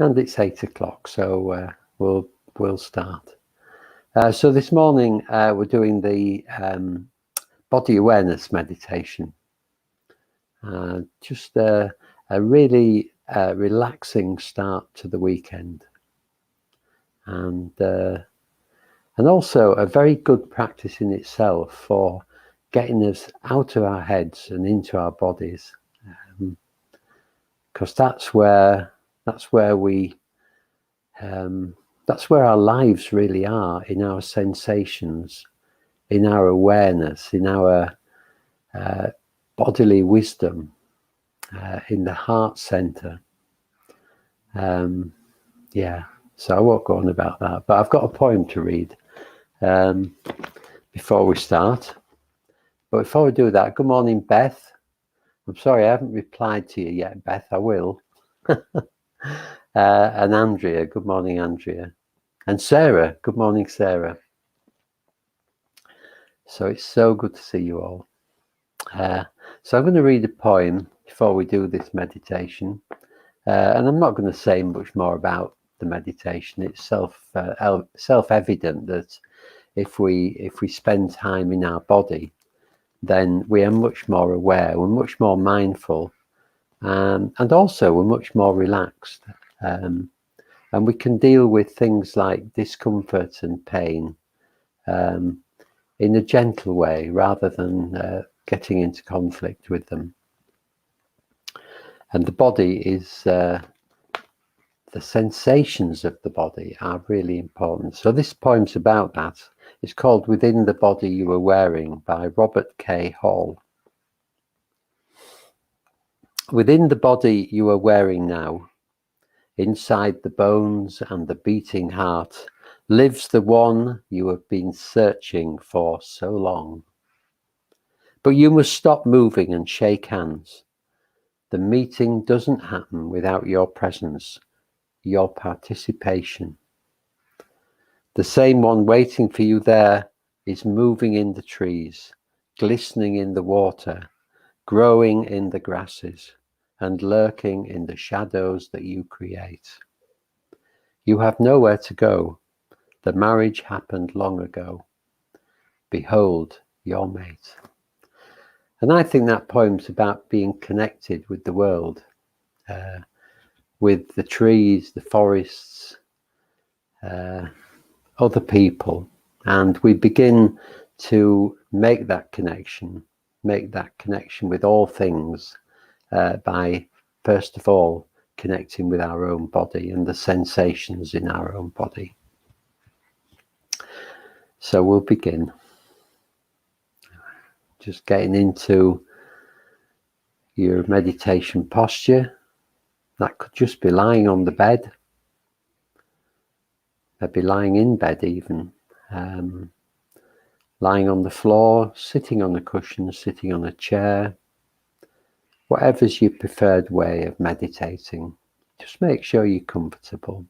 And it's 8 o'clock, so we'll start. So this morning we're doing the body awareness meditation. Just a really relaxing start to the weekend, and also a very good practice in itself for getting us out of our heads and into our bodies, because that's where our lives really are, in our sensations, in our awareness, in our bodily wisdom, in the heart center. So I won't go on about that, but I've got a poem to read before we start. But before we do that, good morning, Beth. I'm sorry I haven't replied to you yet, Beth. I will. And Andrea, good morning, Andrea. And Sarah, good morning, Sarah. So it's so good to see you all. So I'm going to read a poem before we do this meditation. And I'm not going to say much more about the meditation. It's self-evident that if we spend time in our body, then we are much more aware, we're much more mindful, and also we're much more relaxed. And we can deal with things like discomfort and pain in a gentle way, rather than getting into conflict with them. And the body is, the sensations of the body are really important. So this poem's about that. It's called Within the Body You Are Wearing by Robert K. Hall. Within the body you are wearing now, inside the bones and the beating heart, lives the one you have been searching for so long. But you must stop moving and shake hands. The meeting doesn't happen without your presence, your participation. The same one waiting for you there is moving in the trees, glistening in the water, growing in the grasses, and lurking in the shadows that you create. You have nowhere to go. The marriage happened long ago. Behold your mate. And I think that poem's about being connected with the world, with the trees, the forests, other people, and we begin to make that connection with all things by, first of all, connecting with our own body and the sensations in our own body. So we'll begin. Just getting into your meditation posture. That could just be lying on the bed. Maybe lying in bed even. Lying on the floor, sitting on a cushion, sitting on a chair. Whatever's your preferred way of meditating. Just make sure you're comfortable.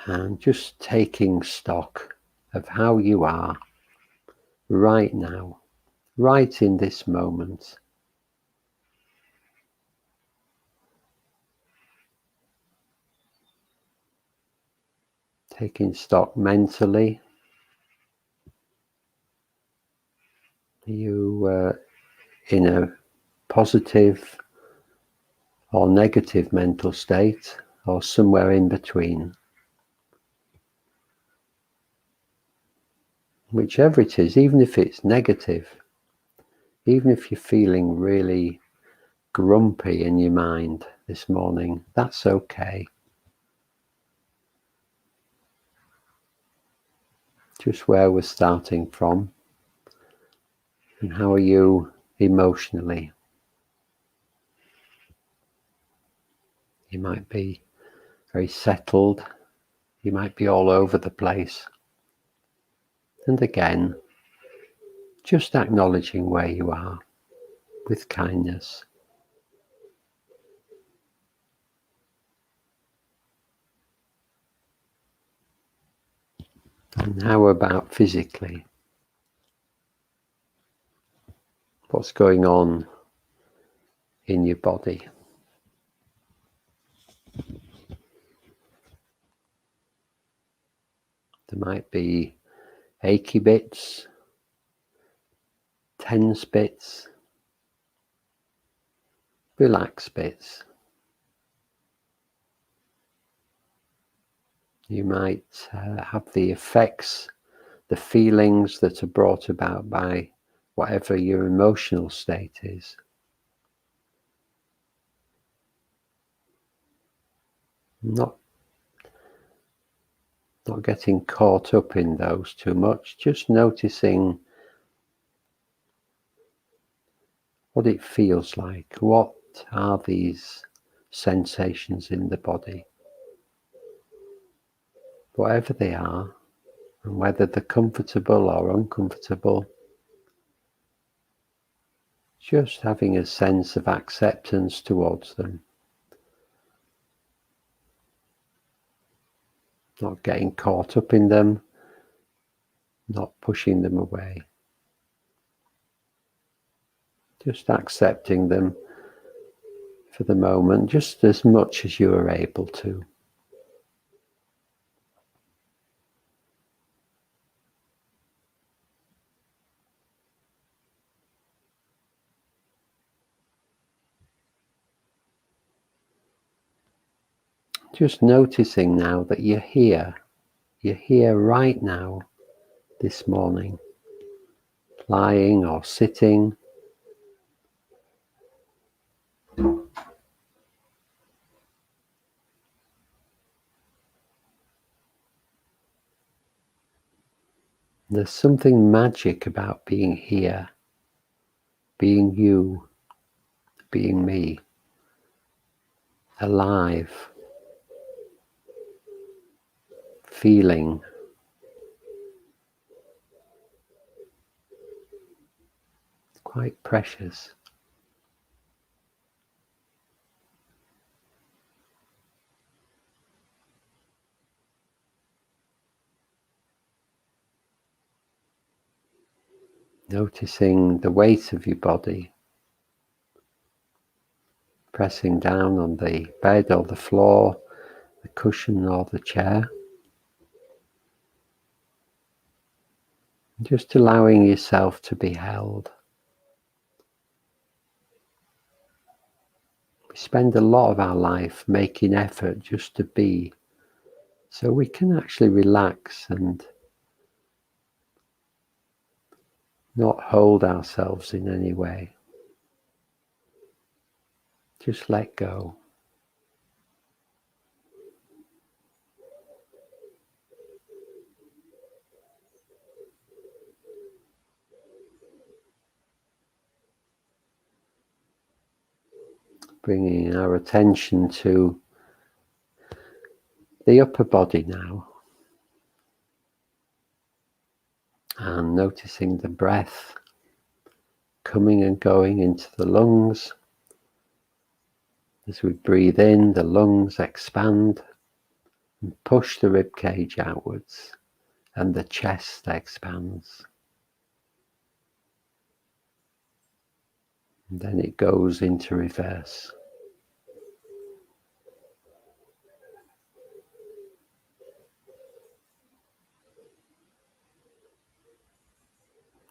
And just taking stock of how you are right now, right in this moment. Taking stock mentally. Are you in a positive or negative mental state, or somewhere in between? Whichever it is, even if it's negative, even if you're feeling really grumpy in your mind this morning, that's okay. Just where we're starting from, and how are you emotionally? You might be very settled, you might be all over the place. And again, just acknowledging where you are with kindness. And how about physically? What's going on in your body. There might be achy bits, tense bits, relaxed bits. You might have the effects, the feelings that are brought about by whatever your emotional state is. Not getting caught up in those too much, just noticing what it feels like. What are these sensations in the body? Whatever they are, and whether they're comfortable or uncomfortable, just having a sense of acceptance towards them. Not getting caught up in them, not pushing them away. Just accepting them for the moment, just as much as you are able to. Just noticing now that you're here right now, this morning, lying or sitting. There's something magic about being here, being you, being me, alive, feeling. Quite precious. Noticing the weight of your body, pressing down on the bed or the floor, the cushion or the chair. Just allowing yourself to be held. We spend a lot of our life making effort just to be, so we can actually relax and not hold ourselves in any way. Just let go. Bringing our attention to the upper body now, and noticing the breath coming and going into the lungs. As we breathe in, the lungs expand and push the rib cage outwards, and the chest expands. And then it goes into reverse.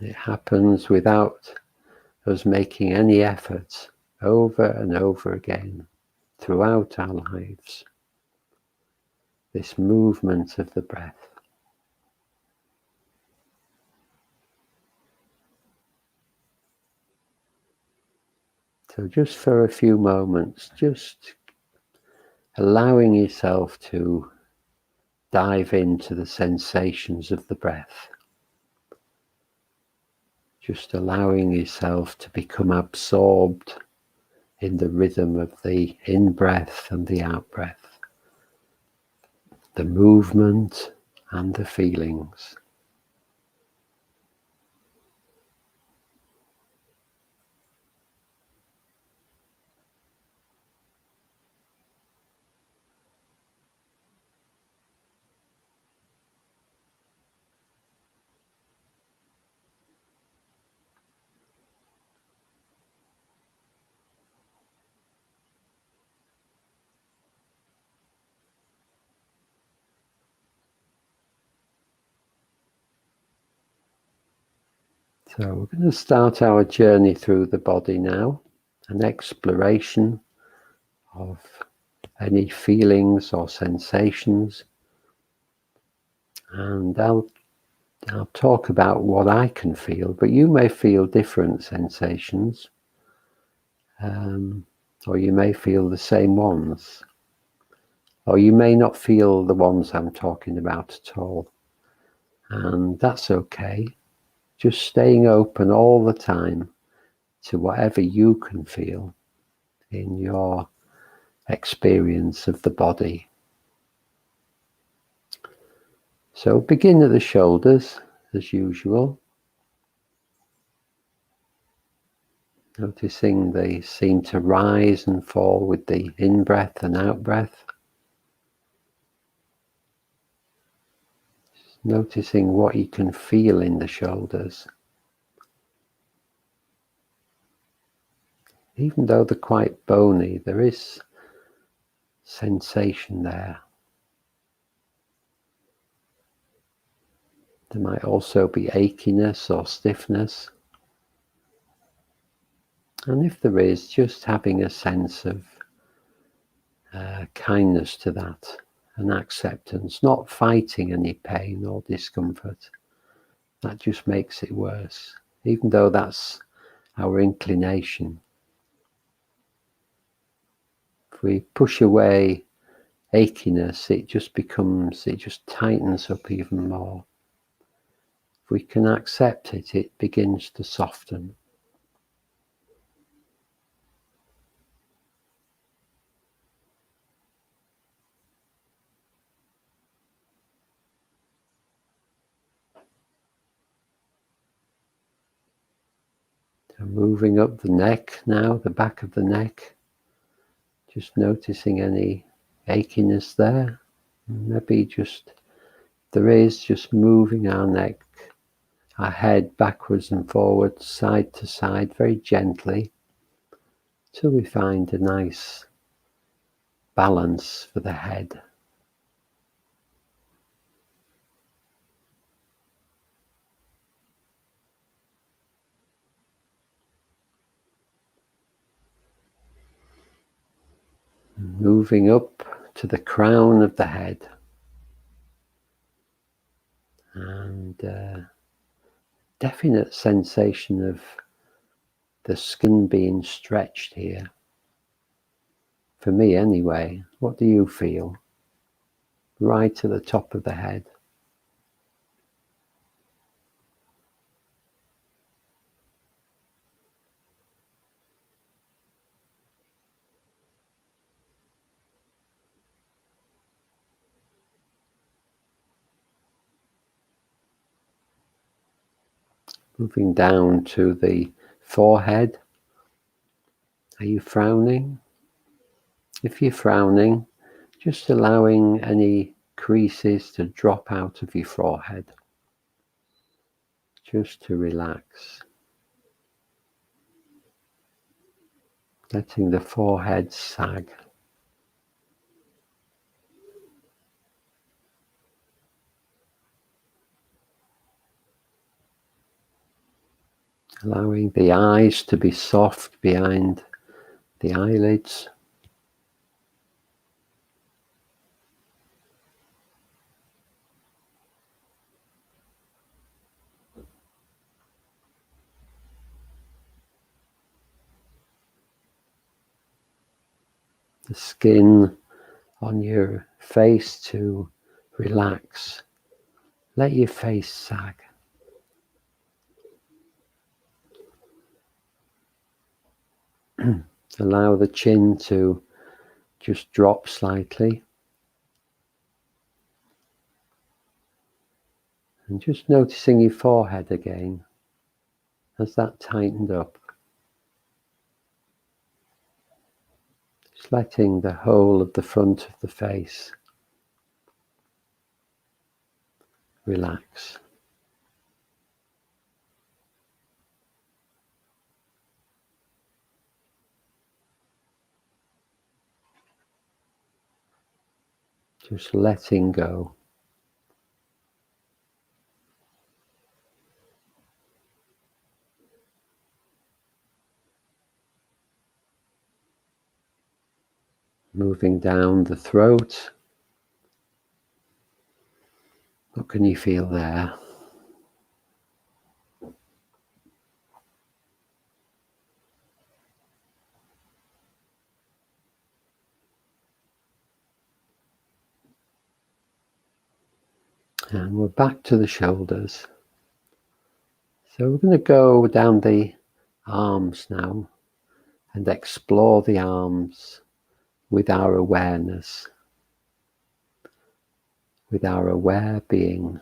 It happens without us making any effort, over and over again throughout our lives. This movement of the breath. So just for a few moments, just allowing yourself to dive into the sensations of the breath. Just allowing yourself to become absorbed in the rhythm of the in-breath and the out-breath, the movement and the feelings. So we're going to start our journey through the body now, an exploration of any feelings or sensations, and I'll talk about what I can feel, but you may feel different sensations, or you may feel the same ones, or you may not feel the ones I'm talking about at all, and that's okay. Just staying open all the time to whatever you can feel in your experience of the body. So begin at the shoulders as usual, noticing they seem to rise and fall with the in-breath and out-breath. Noticing what you can feel in the shoulders. Even though they're quite bony, there is sensation there. There might also be achiness or stiffness. And if there is, just having a sense of kindness to that, and acceptance, not fighting any pain or discomfort. That just makes it worse, even though that's our inclination. If we push away achiness, it just tightens up even more. If we can accept it, it begins to soften. So moving up the neck now, the back of the neck, just noticing any achiness there. Maybe just moving our neck, our head backwards and forwards, side to side, very gently, till we find a nice balance for the head. Moving up to the crown of the head, and definite sensation of the skin being stretched here. For me anyway. What do you feel? Right to the top of the head. Moving down to the forehead. Are you frowning? If you're frowning, just allowing any creases to drop out of your forehead, just to relax. Letting the forehead sag. Allowing the eyes to be soft behind the eyelids. The skin on your face to relax. Let your face sag. Allow the chin to just drop slightly. And just noticing your forehead again. Has that tightened up? Just letting the whole of the front of the face relax. Just letting go. Moving down the throat. What can you feel there? And we're back to the shoulders. So we're going to go down the arms now and explore the arms with our awareness, with our aware being.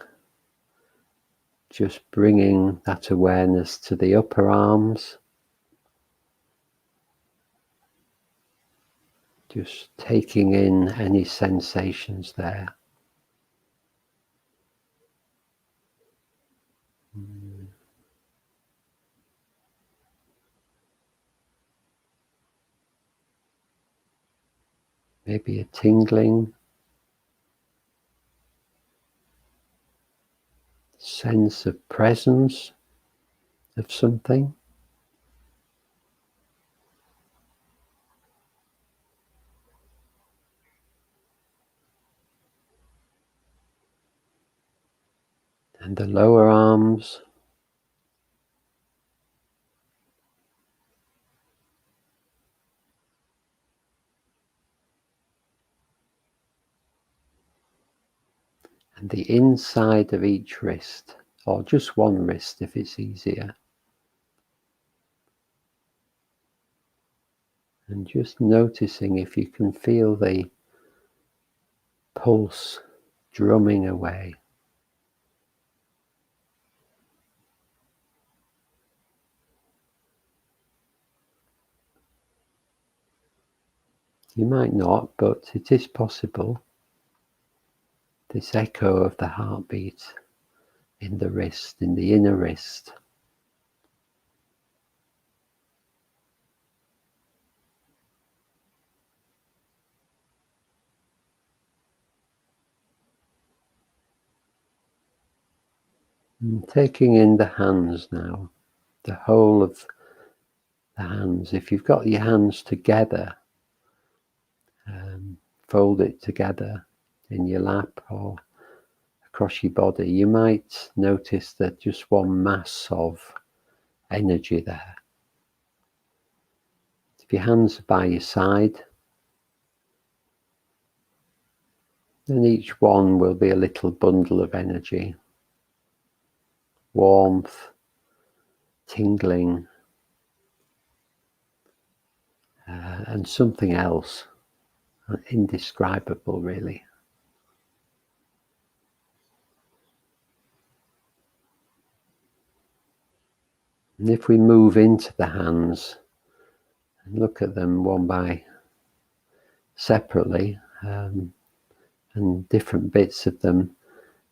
Just bringing that awareness to the upper arms. Just taking in any sensations there. Maybe a tingling sense of presence of something. And the lower arms. And the inside of each wrist, or just one wrist if it's easier. And just noticing if you can feel the pulse drumming away. You might not, but it is possible. This echo of the heartbeat in the wrist, in the inner wrist. And taking in the hands now, the whole of the hands. If you've got your hands together, fold it together in your lap or across your body, you might notice that just one mass of energy there. If your hands are by your side, then each one will be a little bundle of energy, warmth, tingling, and something else, indescribable really. And if we move into the hands and look at them one by separately, and different bits of them,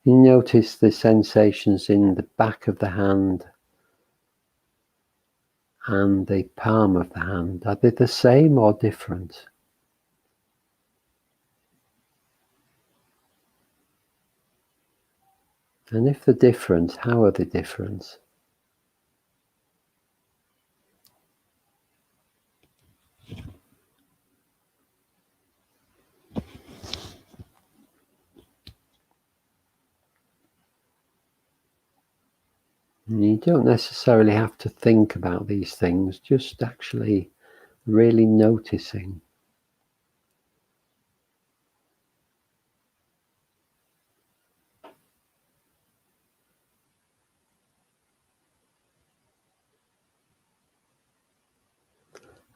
you notice the sensations in the back of the hand and the palm of the hand. Are they the same or different? And if they're different, how are they different? And you don't necessarily have to think about these things, just actually really noticing.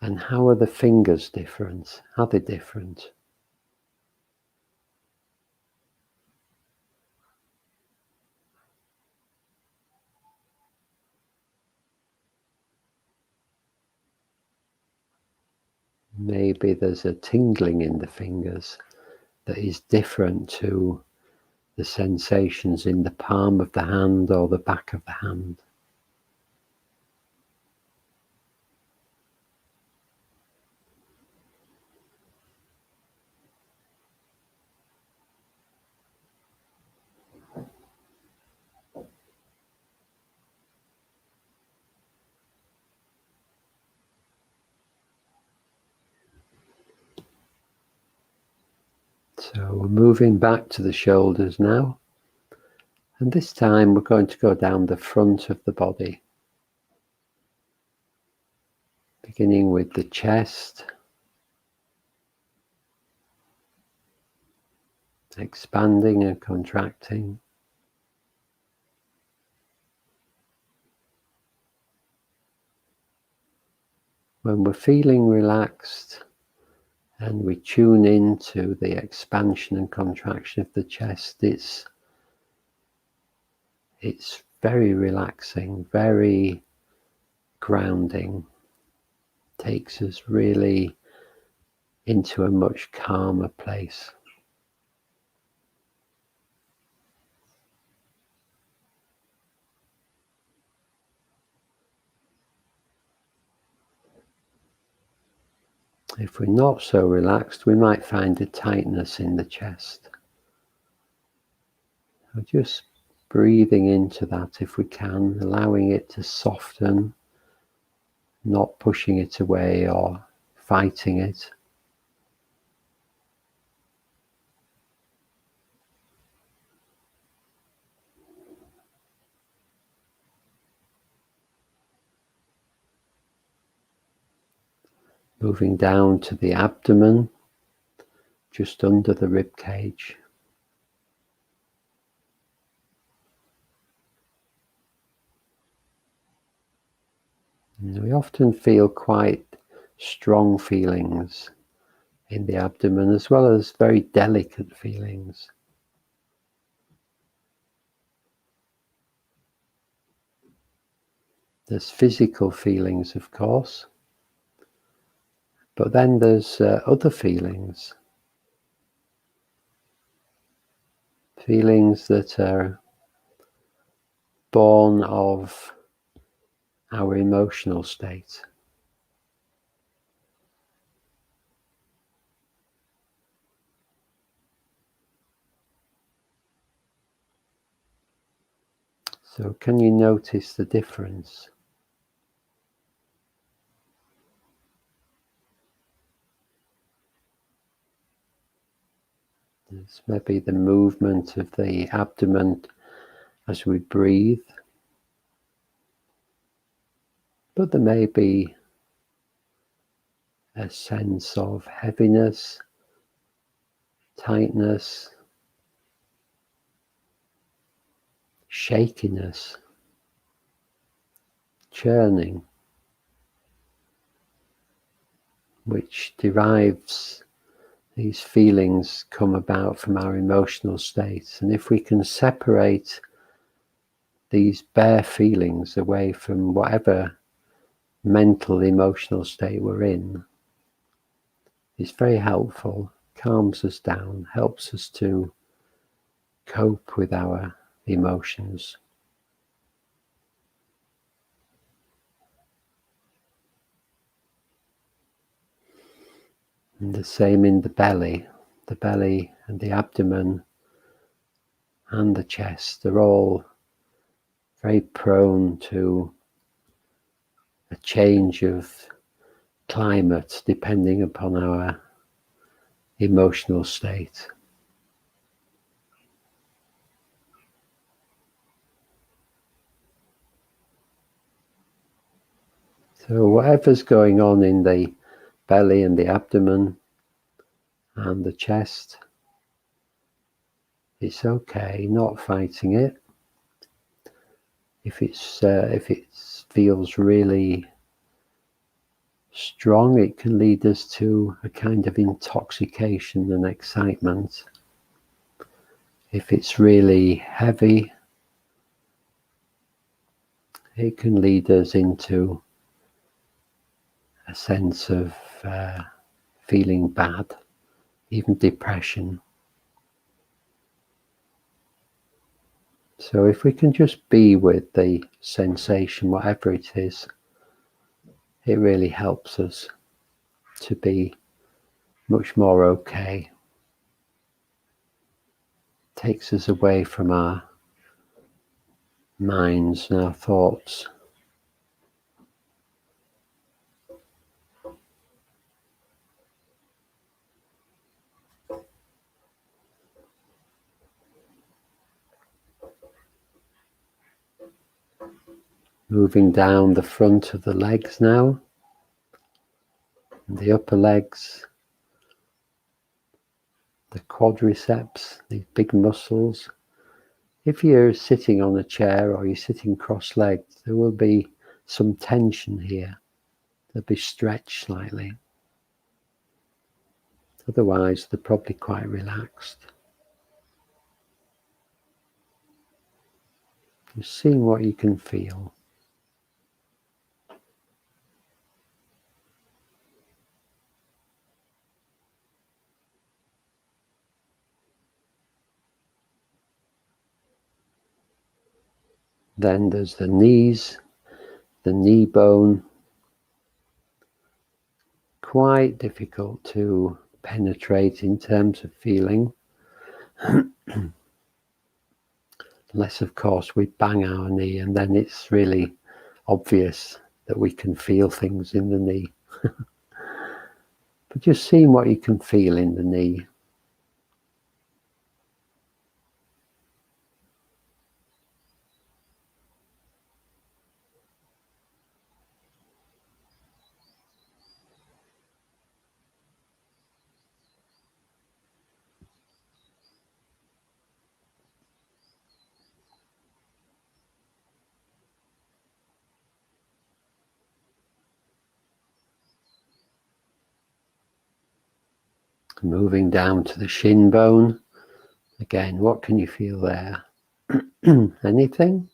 And how are the fingers different? Are they different? Maybe there's a tingling in the fingers that is different to the sensations in the palm of the hand or the back of the hand. So we're moving back to the shoulders now, and this time we're going to go down the front of the body, beginning with the chest, expanding and contracting. When we're feeling relaxed and we tune into the expansion and contraction of the chest, it's very relaxing, very grounding, takes us really into a much calmer place. If we're not so relaxed, we might find a tightness in the chest. So just breathing into that if we can, allowing it to soften, not pushing it away or fighting it. Moving down to the abdomen, just under the rib cage. And we often feel quite strong feelings in the abdomen, as well as very delicate feelings. There's physical feelings, of course, but then there's other feelings. Feelings that are born of our emotional state. So can you notice the difference? There's maybe the movement of the abdomen as we breathe, but there may be a sense of heaviness, tightness, shakiness, churning, which derives, these feelings come about from our emotional states. And if we can separate these bare feelings away from whatever mental, emotional state we're in, it's very helpful, calms us down, helps us to cope with our emotions. And the same in the belly and the abdomen and the chest are all very prone to a change of climate depending upon our emotional state. So whatever's going on in the belly and the abdomen and the chest, it's okay, not fighting it. If it feels really strong, it can lead us to a kind of intoxication and excitement. If it's really heavy, it can lead us into a sense of feeling bad, even depression. So if we can just be with the sensation, whatever it is, it really helps us to be much more okay. Takes us away from our minds and our thoughts. Moving down the front of the legs now, and the upper legs, the quadriceps, these big muscles. If you're sitting on a chair or you're sitting cross-legged, there will be some tension here. They'll be stretched slightly. Otherwise, they're probably quite relaxed. Just seeing what you can feel. Then there's the knees, the knee bone. Quite difficult to penetrate in terms of feeling. Unless, of course, we bang our knee, and then it's really obvious that we can feel things in the knee. But just seeing what you can feel in the knee. Moving down to the shin bone. Again, what can you feel there? Anything?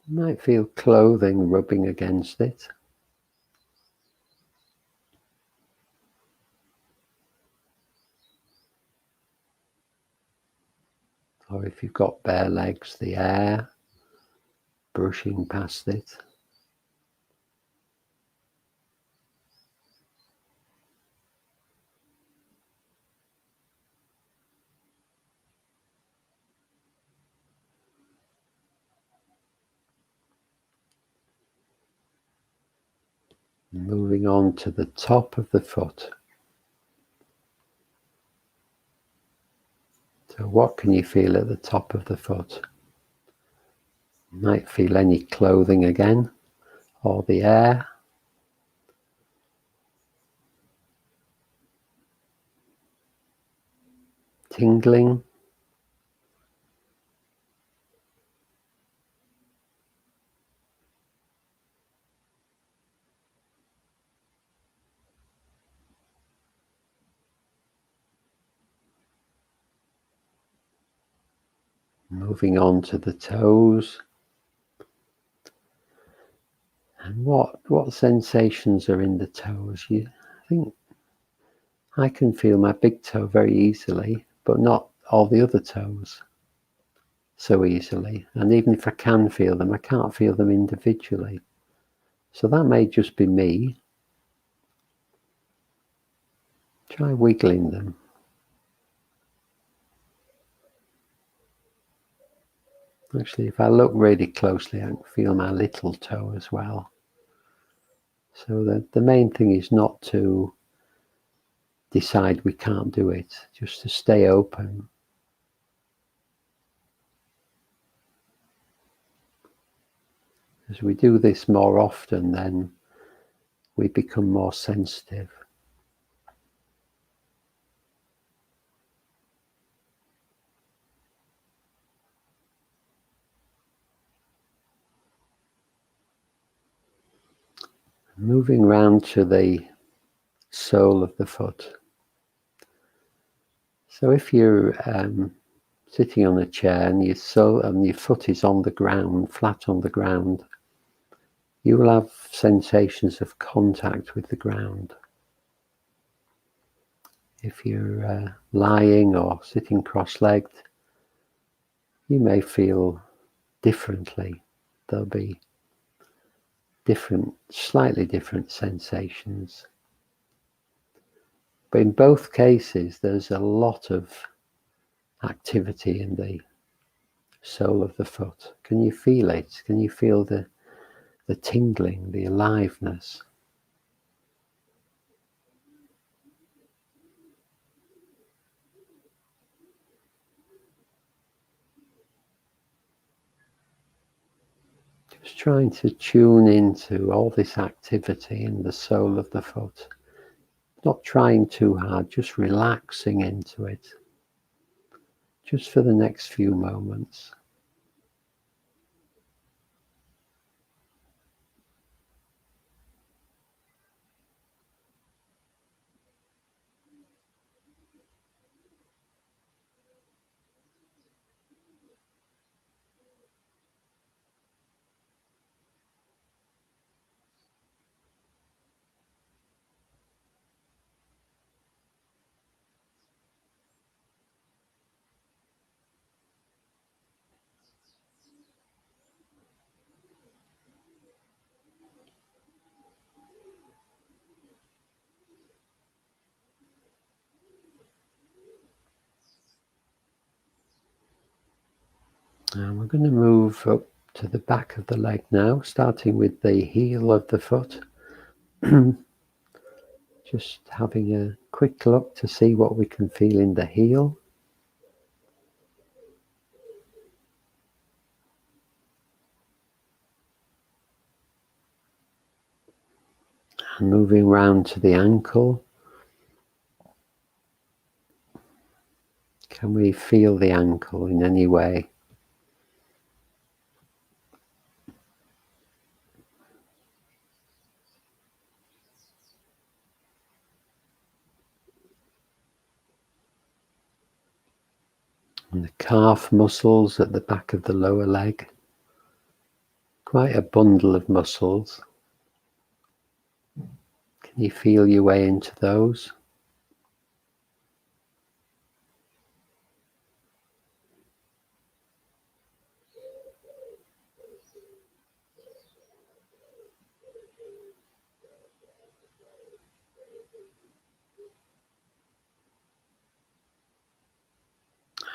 You might feel clothing rubbing against it. Or if you've got bare legs, the air brushing past it. Moving on to the top of the foot. So what can you feel at the top of the foot? You might feel any clothing again, or the air. Tingling. Moving on to the toes. And what sensations are in the toes? I think I can feel my big toe very easily, but not all the other toes so easily. And even if I can feel them, I can't feel them individually. So that may just be me. Try wiggling them. Actually, if I look really closely, I can feel my little toe as well. So the main thing is not to decide we can't do it, just to stay open. As we do this more often, then we become more sensitive. Moving round to the sole of the foot. So if you're sitting on a chair and your foot is on the ground, flat on the ground, you will have sensations of contact with the ground. If you're lying or sitting cross-legged, you may feel differently. There'll be slightly different sensations. But in both cases, there's a lot of activity in the sole of the foot. Can you feel it? Can you feel the tingling, the aliveness? trying to tune into all this activity in the sole of the foot. Not trying too hard, just relaxing into it. Just for the next few moments. And we're going to move up to the back of the leg now, starting with the heel of the foot. Just having a quick look to see what we can feel in the heel. And moving round to the ankle. Can we feel the ankle in any way? And the calf muscles at the back of the lower leg. Quite a bundle of muscles. Can you feel your way into those?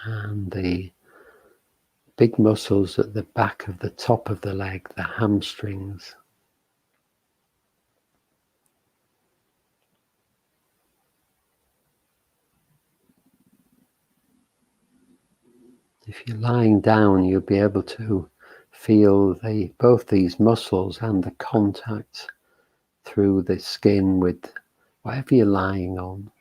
And the big muscles at the back of the top of the leg, the hamstrings. If you're lying down, you'll be able to feel both these muscles and the contact through the skin with whatever you're lying on.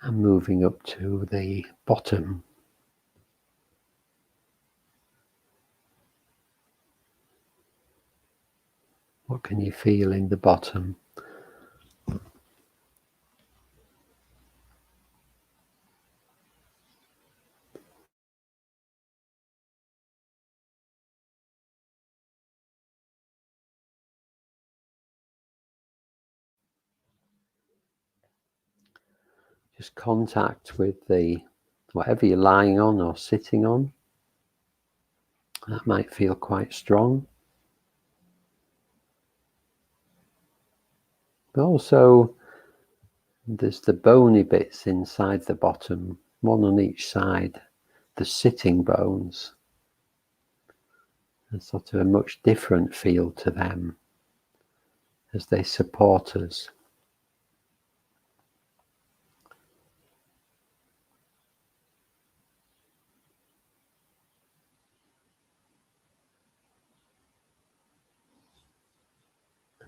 And moving up to the bottom. What can you feel in the bottom? Just contact with whatever you're lying on or sitting on. That might feel quite strong. But also, there's the bony bits inside the bottom, one on each side, the sitting bones. There's sort of a much different feel to them as they support us.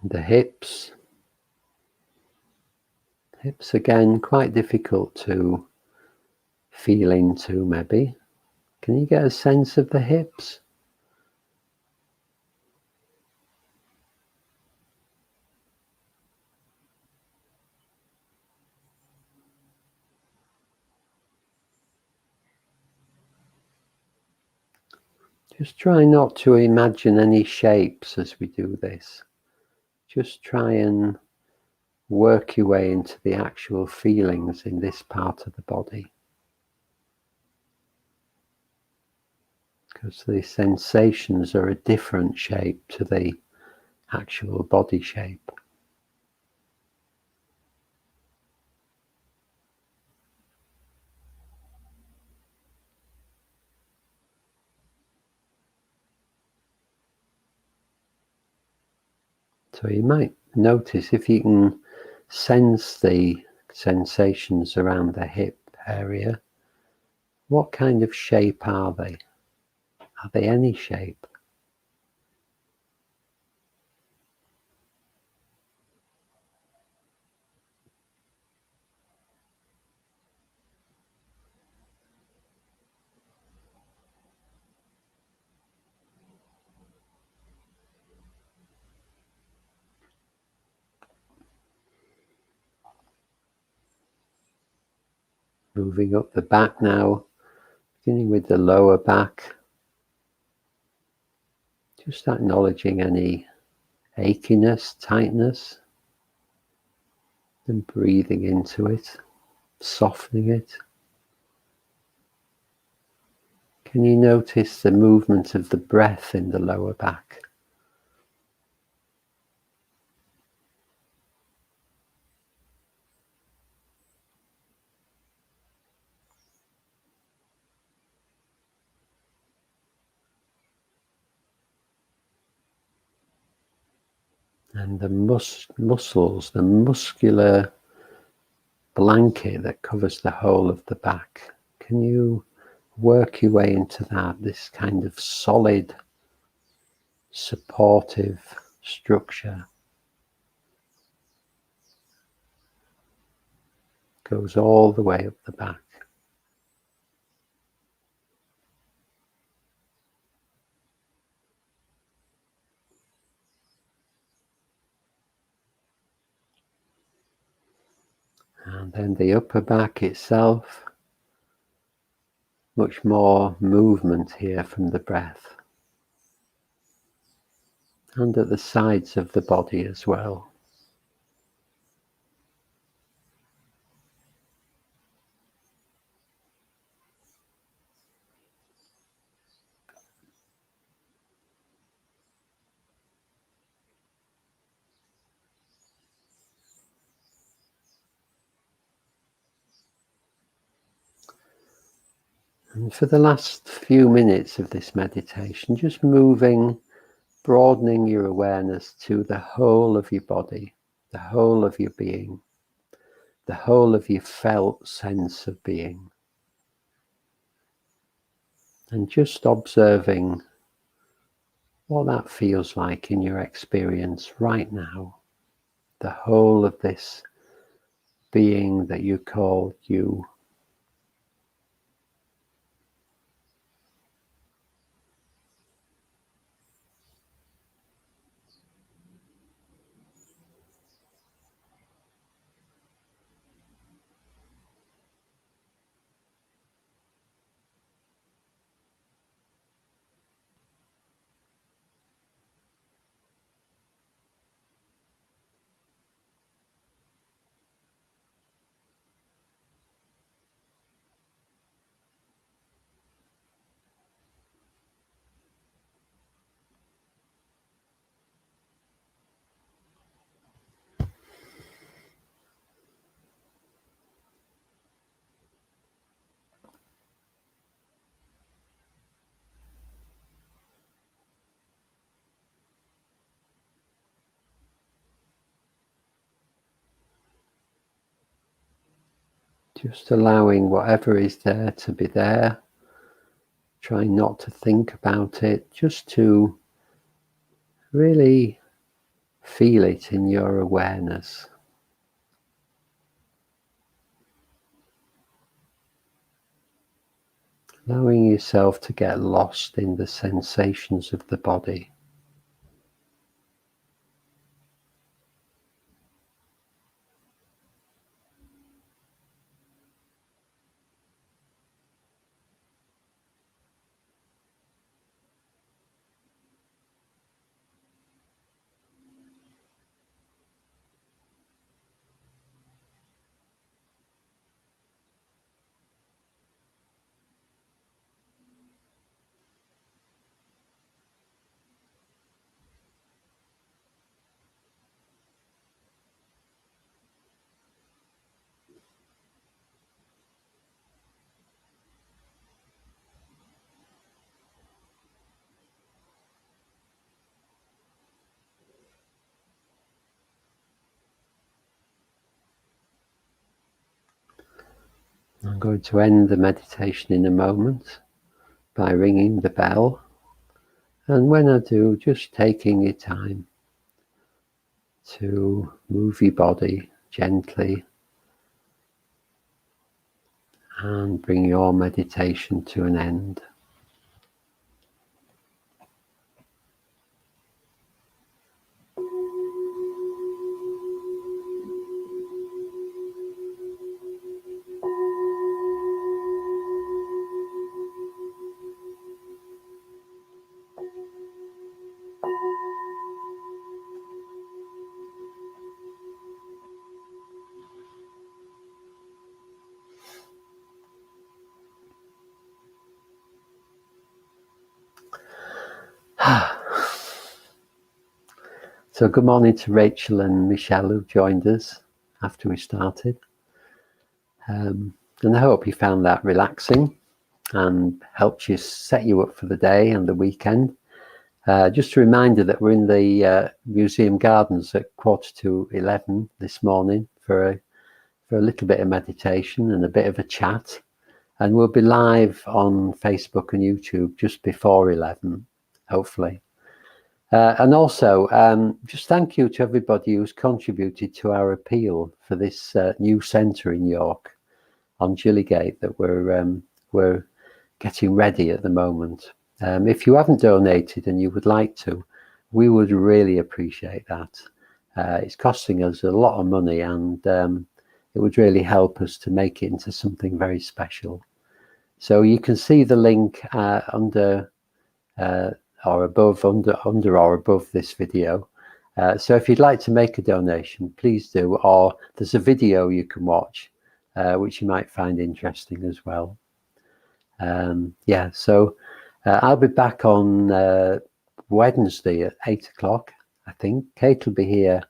And the hips. Hips again, quite difficult to feel into maybe. Can you get a sense of the hips? Just try not to imagine any shapes as we do this. Just try and work your way into the actual feelings in this part of the body. Because the sensations are a different shape to the actual body shape. So you might notice if you can sense the sensations around the hip area, what kind of shape are they? Are they any shape? Moving up the back now, beginning with the lower back, just acknowledging any achiness, tightness, and breathing into it, softening it. Can you notice the movement of the breath in the lower back? And the muscles, the muscular blanket that covers the whole of the back. Can you work your way into that, this kind of solid, supportive structure? Goes all the way up the back. And then the upper back itself, much more movement here from the breath. And at the sides of the body as well. And for the last few minutes of this meditation, just moving, broadening your awareness to the whole of your body, the whole of your being, the whole of your felt sense of being. And just observing what that feels like in your experience right now. The whole of this being that you call you. Just allowing whatever is there to be there. Try not to think about it, just to really feel it in your awareness. Allowing yourself to get lost in the sensations of the body. going to end the meditation in a moment by ringing the bell, and when I do, just taking your time to move your body gently and bring your meditation to an end. So good morning to Rachel and Michelle who joined us after we started. And I hope you found that relaxing and helped you set you up for the day and the weekend. Just a reminder that we're in the museum gardens at 11:15 this morning for a little bit of meditation and a bit of a chat. And we'll be live on Facebook and YouTube just before 11, hopefully. And also, just thank you to everybody who's contributed to our appeal for this new centre in York on Gillygate that we're getting ready at the moment. If you haven't donated and you would like to, we would really appreciate that. It's costing us a lot of money, and it would really help us to make it into something very special. So you can see the link under or above this video. So if you'd like to make a donation, please do, or there's a video you can watch which you might find interesting as well. So I'll be back on Wednesday at 8 o'clock, I think. Kate will be here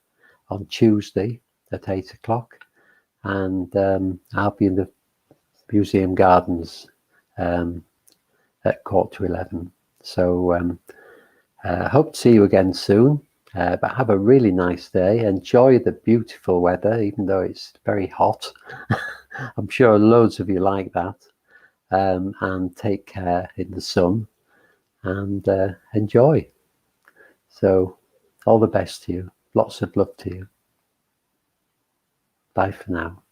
on Tuesday at 8 o'clock, and I'll be in the museum gardens at 11:15. So hope to see you again soon, but have a really nice day. Enjoy the beautiful weather, even though it's very hot. I'm sure loads of you like that. And take care in the sun and enjoy. So all the best to you. Lots of love to you. Bye for now.